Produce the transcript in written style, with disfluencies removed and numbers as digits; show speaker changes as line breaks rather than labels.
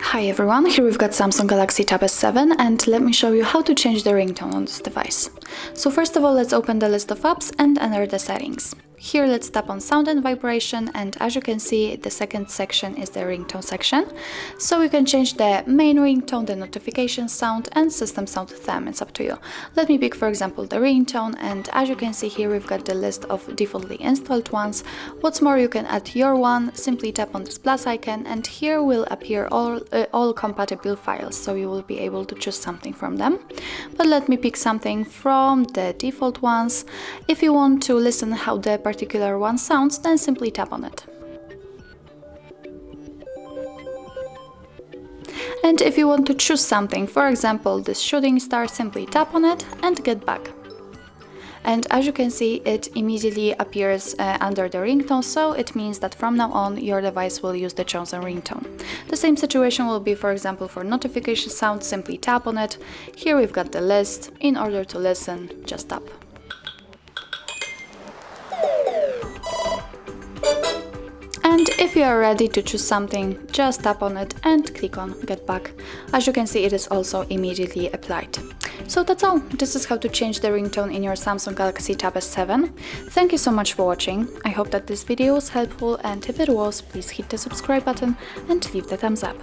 Hi everyone, here we've got Samsung Galaxy Tab S7 and let me show you how to change the ringtone on this device. So first of all, let's open the list of apps and enter the settings. Here let's tap on sound and vibration, and as you can see, the second section is the ringtone section. So you can change the main ringtone, the notification sound and system sound theme, it's up to you. Let me pick for example the ringtone, and as you can see here we've got the list of defaultly installed ones. What's more, you can add your one, simply tap on this plus icon and here will appear all compatible files, so you will be able to choose something from them. But let me pick something from the default ones. If you want to listen how the particular one sounds, then simply tap on it. And if you want to choose something, for example this shooting star, simply tap on it and get back. And as you can see, it immediately appears under the ringtone, so it means that from now on your device will use the chosen ringtone. The same situation will be, for example, for notification sound, simply tap on it. Here we've got the list. In order to listen, just tap. And if you are ready to choose something, just tap on it and click on Get Back. As you can see, it is also immediately applied. So that's all. This is how to change the ringtone in your Samsung Galaxy Tab S7. Thank you so much for watching. I hope that this video was helpful, and if it was, please hit the subscribe button and leave the thumbs up.